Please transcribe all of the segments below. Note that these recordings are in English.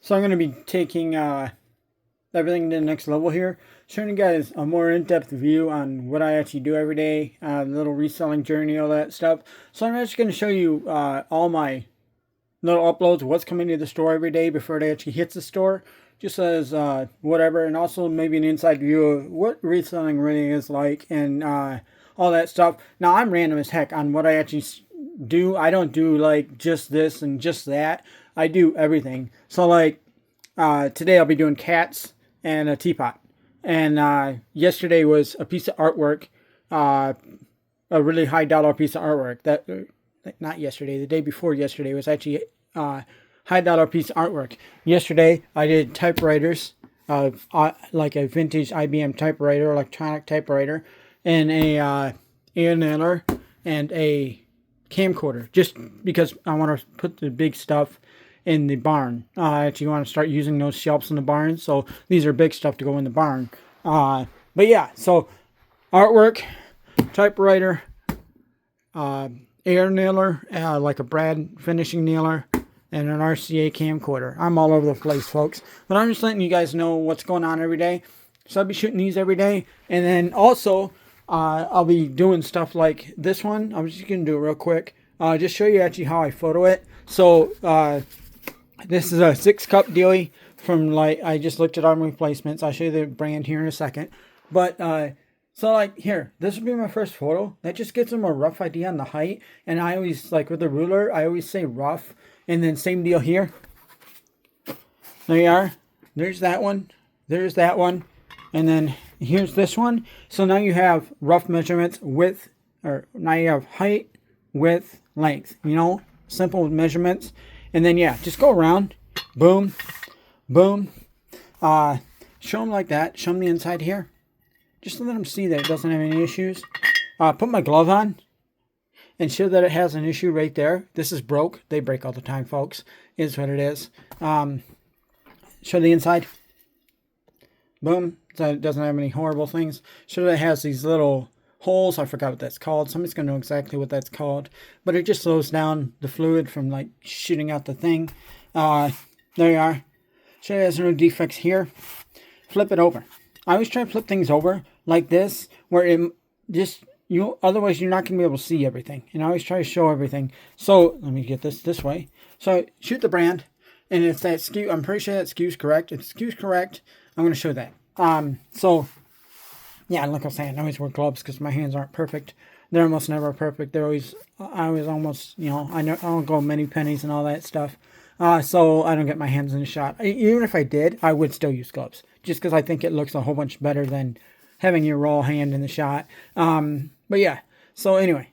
So I'm going to be taking everything to the next level here, showing you guys a more in-depth view on what I actually do every day, little reselling journey, all that stuff. So I'm actually going to show you all my little uploads, what's coming to the store every day before it actually hits the store, just as whatever, and also maybe an inside view of what reselling really is like and all that stuff. Now I'm random as heck on what I actually do. I don't do like just this and just that. I do everything. So like today I'll be doing cats and a teapot. And yesterday was a piece of artwork, a really high dollar piece of artwork. That not yesterday, the day before yesterday was actually high dollar piece of artwork. Yesterday I did typewriters, like a vintage IBM typewriter, electronic typewriter, and a air nailer and a camcorder, just because I want to put the big stuff in the barn. I actually want to start using those shelves in the barn, so these are big stuff to go in the barn. But yeah, so artwork, typewriter, air nailer, like a brad finishing nailer, and an RCA camcorder. I'm all over the place, folks, but I'm just letting you guys know what's going on every day. So I'll be shooting these every day, and then also I'll be doing stuff like this one. I'm just going to do it real quick. Just show you actually how I photo it. So this is a 6-cup dealie from, like, I just looked at Arm Replacements. I'll show you the brand here in a second. But so like here, this would be my first photo. That just gives them a rough idea on the height. And I always, like with the ruler, I always say rough. And then same deal here. There you are. There's that one. There's that one. And then here's this one. So now you have rough measurements, width, or now you have height, width, length, you know, simple measurements. And then yeah, just go around, boom, boom, show them like that, show them the inside here, just to let them see that it doesn't have any issues. Put my glove on and show that it has an issue right there. This is broke. They break all the time, folks. Is what it is. Show the inside, boom, so it doesn't have any horrible things. Show that it has these little holes. I forgot what that's called. Somebody's going to know exactly what that's called. But it just slows down the fluid from like shooting out the thing. There you are. Show you there's no defects here. Flip it over. I always try to flip things over like this, where it just, otherwise you're not going to be able to see everything. And I always try to show everything. So let me get this way. So shoot the brand. And if that skew, I'm pretty sure that skew's correct. If the skew's correct, I'm going to show that. So yeah, like I was saying, I always wear gloves because my hands aren't perfect. They're almost never perfect. I always almost, you know, I don't go many pennies and all that stuff. So I don't get my hands in the shot. Even if I did, I would still use gloves. Just because I think it looks a whole bunch better than having your raw hand in the shot. But yeah, so anyway,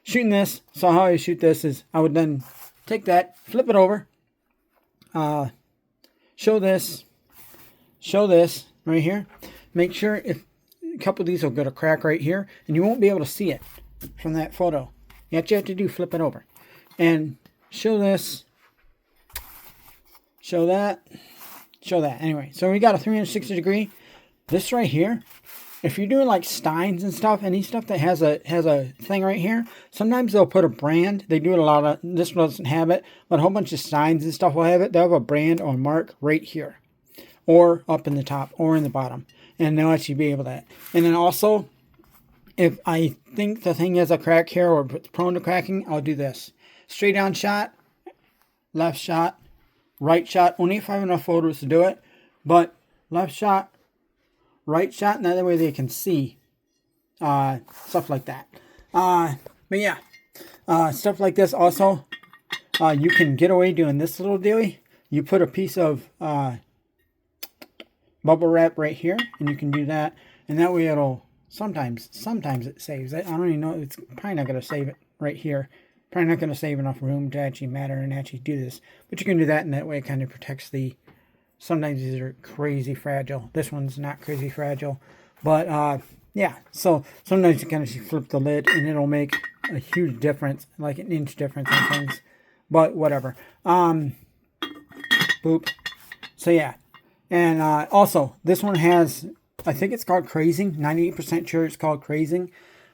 shooting this. So how I shoot this is I would then take that, flip it over, show this right here. Make sure if a couple of these will get a crack right here, and you won't be able to see it from that photo. What you have to do, flip it over and show this, show that, show that. Anyway, so we got a 360 degree. This right here, if you're doing like Steins and stuff, any stuff that has a thing right here, sometimes they'll put a brand. They do it a lot of, this one doesn't have it, but a whole bunch of Steins and stuff will have it. They'll have a brand or mark right here, or up in the top, or in the bottom. And they'll actually be able to. And then also, if I think the thing has a crack here or it's prone to cracking, I'll do this. Straight on shot, left shot, right shot. Only if I have enough photos to do it. But left shot, right shot, and that way they can see stuff like that. But yeah, stuff like this also, you can get away doing this little dealie. You put a piece of bubble wrap right here, and you can do that, and that way it'll sometimes it saves it. I don't even know, it's probably not going to save it right here, probably not going to save enough room to actually matter and actually do this, but you can do that, and that way it kind of protects the, sometimes these are crazy fragile. This one's not crazy fragile, but yeah, so sometimes you kind of flip the lid and it'll make a huge difference, like an inch difference in things, but whatever. Boop. So yeah. And also, this one has, I think it's called crazing. 98% sure it's called crazing.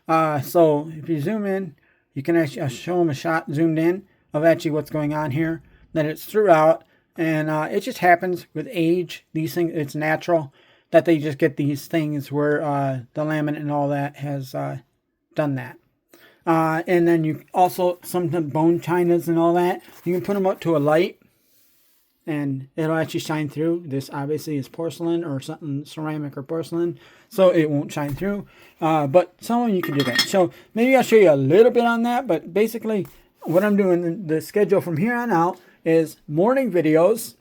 So if you zoom in, you can actually show them a shot zoomed in of actually what's going on here. That it's throughout. And it just happens with age. These things, it's natural that they just get these things where the laminate and all that has done that. And then you also, some of the bone chinas and all that, you can put them up to a light and it'll actually shine through. This obviously is porcelain or something, ceramic or porcelain, so it won't shine through. But some of you can do that. So maybe I'll show you a little bit on that, but basically what I'm doing, the schedule from here on out is morning videos.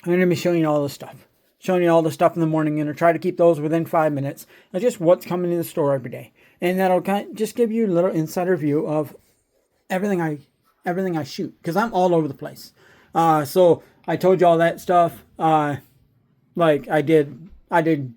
I'm going to be showing you all the stuff. Showing you all the stuff in the morning. I'm going to try to keep those within 5 minutes. That's just what's coming in the store every day. And that'll kind of just give you a little insider view of everything I shoot. Because I'm all over the place. So I told you all that stuff. Like I did a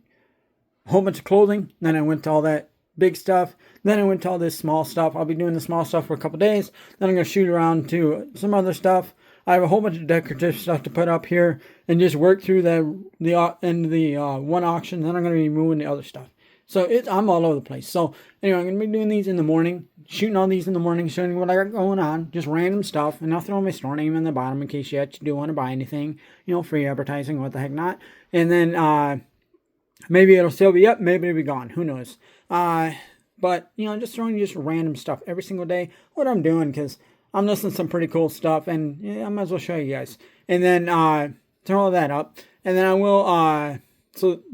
whole bunch of clothing. Then I went to all that big stuff. Then I went to all this small stuff. I'll be doing the small stuff for a couple days. Then I'm going to shoot around to some other stuff. I have a whole bunch of decorative stuff to put up here and just work through the end of the one auction. Then I'm going to be moving the other stuff. So I'm all over the place. So anyway, I'm going to be doing these in the morning, shooting all these in the morning, showing you what I got going on, just random stuff. And I'll throw my store name in the bottom in case you actually do want to buy anything, free advertising, what the heck not. And then maybe it'll still be up, maybe it'll be gone. Who knows? But, just throwing you just random stuff every single day, what I'm doing, because I'm listening to some pretty cool stuff, and I might as well show you guys. And then throw all that up. And then I will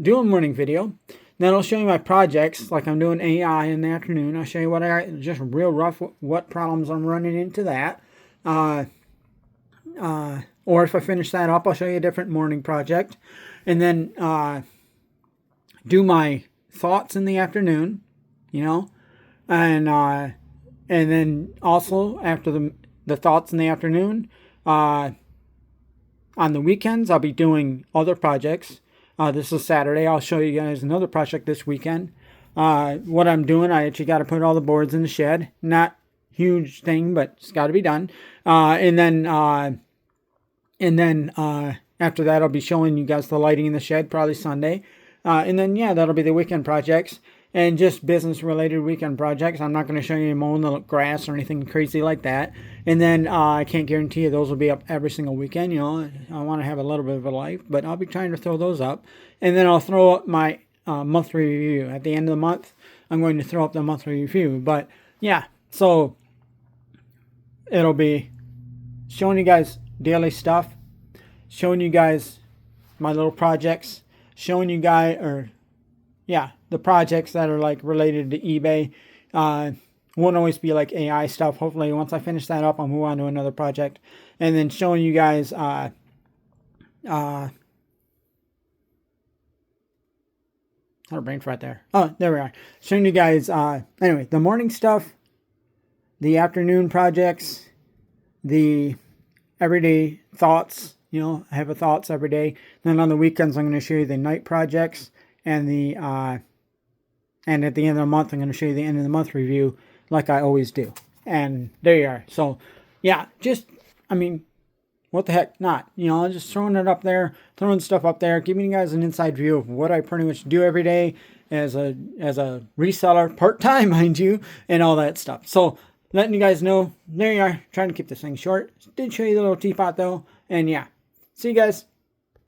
do a morning video. Then I'll show you my projects, like I'm doing AI in the afternoon. I'll show you what I got, just real rough, what problems I'm running into that. Or if I finish that up, I'll show you a different morning project. And then do my thoughts in the afternoon, and then also after the thoughts in the afternoon, on the weekends, I'll be doing other projects. This is Saturday. I'll show you guys another project this weekend. What I'm doing, I actually got to put all the boards in the shed. Not huge thing, but it's got to be done. And then after that, I'll be showing you guys the lighting in the shed, probably Sunday. And then, that'll be the weekend projects. And just business-related weekend projects. I'm not going to show you mowing the grass or anything crazy like that. And then I can't guarantee you those will be up every single weekend. I want to have a little bit of a life, but I'll be trying to throw those up. And then I'll throw up my monthly review. At the end of the month, I'm going to throw up the monthly review. But, so it'll be showing you guys daily stuff, showing you guys my little projects, showing you guys, the projects that are like related to eBay. Won't always be like AI stuff. Hopefully once I finish that up, I'll move on to another project. And then showing you guys how to brain fart there. Oh, there we are. Showing you guys anyway, the morning stuff, the afternoon projects, the everyday thoughts. I have a thoughts every day. Then on the weekends I'm going to show you the night projects and and at the end of the month, I'm going to show you the end of the month review like I always do. And there you are. So, what the heck not? Just throwing it up there, throwing stuff up there, giving you guys an inside view of what I pretty much do every day as a reseller, part-time, mind you, and all that stuff. So, letting you guys know, there you are. Trying to keep this thing short. Did show you the little teapot, though. And, see you guys.